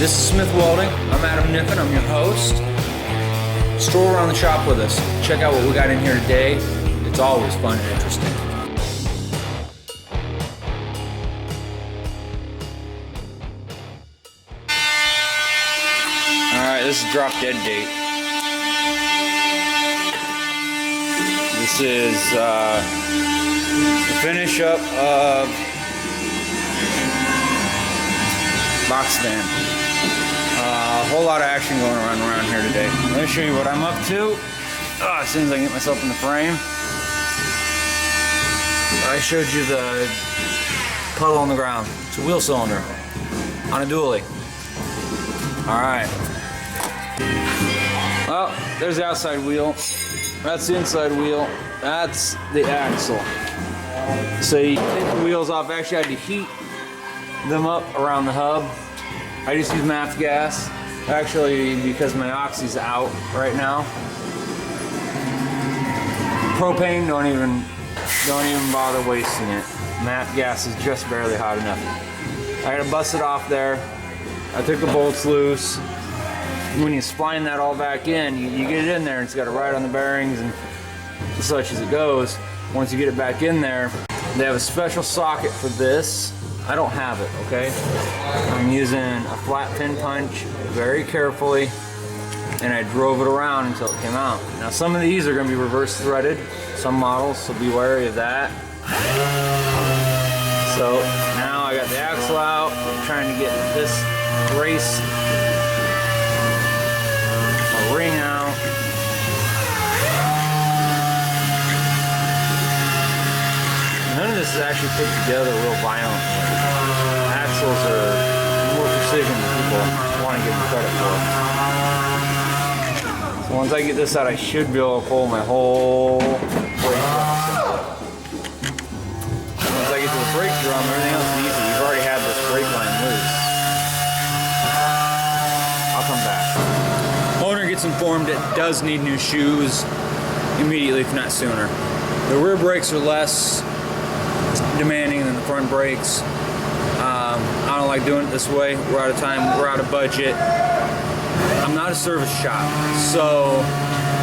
This is Smith Welding. I'm Adam Niffen. I'm your host. Stroll around the shop with us. Check out what we got in here today. It's always fun and interesting. Alright, this is drop dead date. This is the finish up of box stand. A whole lot of action going around here today. Let me show you what I'm up to. As soon as I can get myself in the frame. I showed you the puddle on the ground. It's a wheel cylinder on a dually. Alright. Well, there's the outside wheel. That's the inside wheel. That's the axle. So you take the wheels off. Actually, I had to heat them up around the hub. I just use MAF gas. Actually, because my oxy's out right now. Propane, don't even bother wasting it. MAF gas is just barely hot enough. I gotta bust it off there. I took the bolts loose. When you spline that all back in, you get it in there and it's got to ride on the bearings and such as it goes. Once you get it back in there, they have a special socket for this. I don't have it, okay? I'm using a flat pin punch very carefully, and I drove it around until it came out. Now some of these are going to be reverse threaded, some models, so be wary of that. So now I got the axle out. I'm trying to get this brace ring out. None of this is actually put together real violently. Axles are more precision than people want to give them credit for. So once I get this out, I should be able to pull my whole brake drum. Once I get to the brake drum, everything else is easy. We've already had this brake line loose. I'll come back. Owner gets informed it does need new shoes immediately, if not sooner. The rear brakes are less demanding than the front brakes. I don't like doing it this way. We're out of time, we're out of budget. I'm not a service shop, so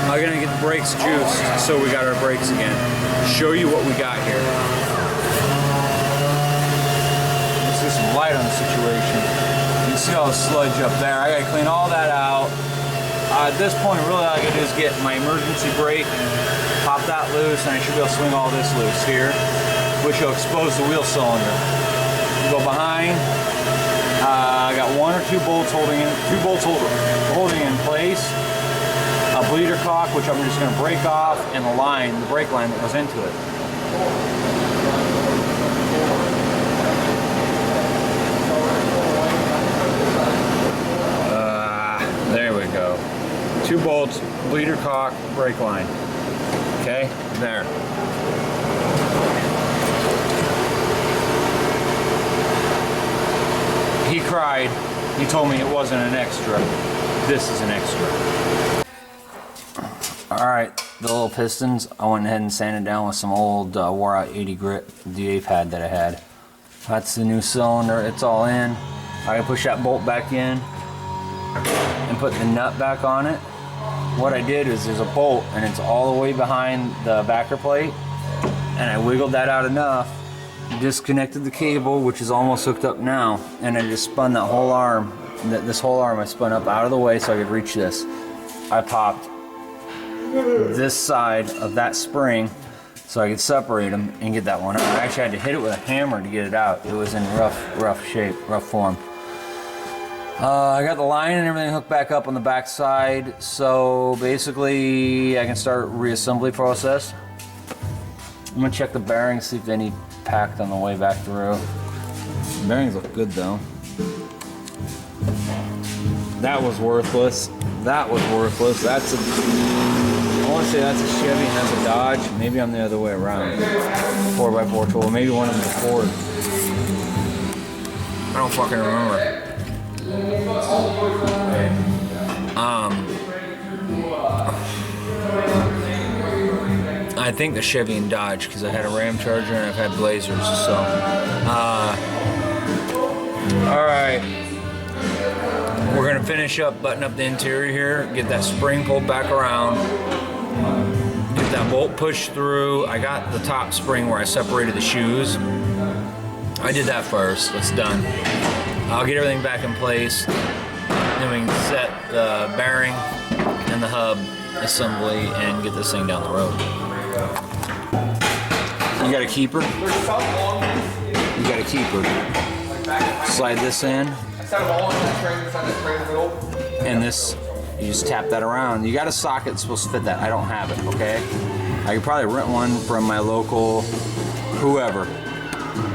I'm gonna get the brakes juiced so we got our brakes again. Show you what we got here. Let's do some light on the situation. You can see all the sludge up there. I gotta clean all that out. At this point, really all I gotta do is get my emergency brake, pop that loose, and I should be able to swing all this loose here, which will expose the wheel cylinder. Go behind. I got one or two bolts holding in place. A bleeder cock, which I'm just going to break off, and the brake line that goes into it. There we go. 2 bolts, bleeder cock, brake line. Okay, there. He cried. He told me it wasn't an extra. This is an extra. Alright, the little pistons, I went ahead and sanded down with some old wore out 80 grit DA pad that I had. That's the new cylinder. It's all in. I gotta push that bolt back in and put the nut back on it. What I did is there's a bolt and it's all the way behind the backer plate, and I wiggled that out enough, disconnected the cable, which is almost hooked up now, and I just spun that whole arm, this whole arm I spun up out of the way so I could reach this. I popped this side of that spring so I could separate them and get that one out. I actually had to hit it with a hammer to get it out. It was in rough shape, rough form. I got the line and everything hooked back up on the back side, so basically I can start reassembly process. I'm gonna check the bearings, see if they need packed on the way back through. The bearings look good though. That was worthless. That was worthless. That's a, I want to say that's a Chevy and that's a Dodge. Maybe I'm the other way around. 4x4 tool. Maybe one of them's a Ford. I don't fucking remember. I think the Chevy and Dodge, because I had a Ram Charger and I've had Blazers, so. Alright. We're gonna finish up, button up the interior here, get that spring pulled back around, get that bolt pushed through. I got the top spring where I separated the shoes. I did that first, that's done. I'll get everything back in place, then we can set the bearing and the hub assembly and get this thing down the road. You got a keeper? You got a keeper. Slide this in. And this, you just tap that around. You got a socket that's supposed to fit that. I don't have it, okay? I could probably rent one from my local whoever.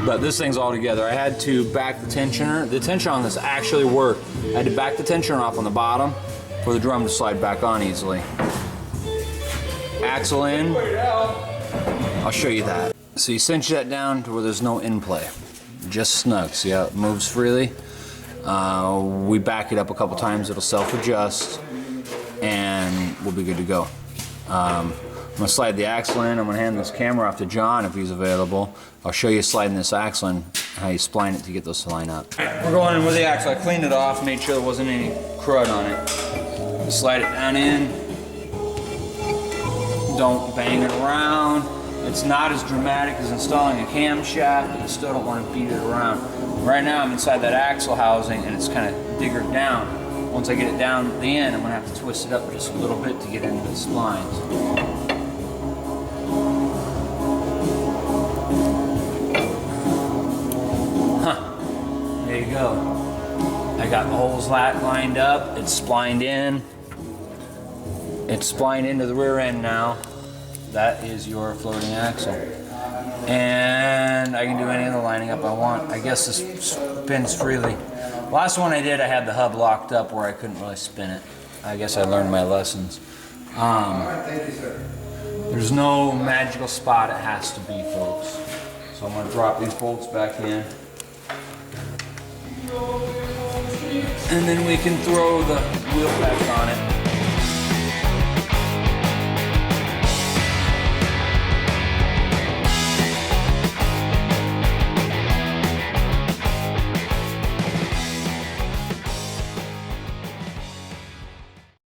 But this thing's all together. I had to back the tensioner. The tension on this actually worked. I had to back the tensioner off on the bottom for the drum to slide back on easily. Axle in. I'll show you that. So you cinch that down to where there's no in play. Just snug. See how it moves freely? We back it up a couple times, it'll self-adjust, and we'll be good to go. I'm gonna slide the axle in. I'm gonna hand this camera off to John if he's available. I'll show you sliding this axle in, how you spline it to get those to line up. We're going in with the axle. I cleaned it off, made sure there wasn't any crud on it. Slide it down in. Don't bang it around. It's not as dramatic as installing a camshaft, but you still don't want to beat it around. Right now I'm inside that axle housing and it's kind of diggered down. Once I get it down at the end, I'm going to have to twist it up just a little bit to get into the splines. There you go. I got the holes lined up, it's splined in. It's splined into the rear end now. That is your floating axle. And I can do any other lining up I want. I guess this spins freely. Last one I did, I had the hub locked up where I couldn't really spin it. I guess I learned my lessons. There's no magical spot it has to be, folks. So I'm gonna drop these bolts back in. And then we can throw the wheel back on it.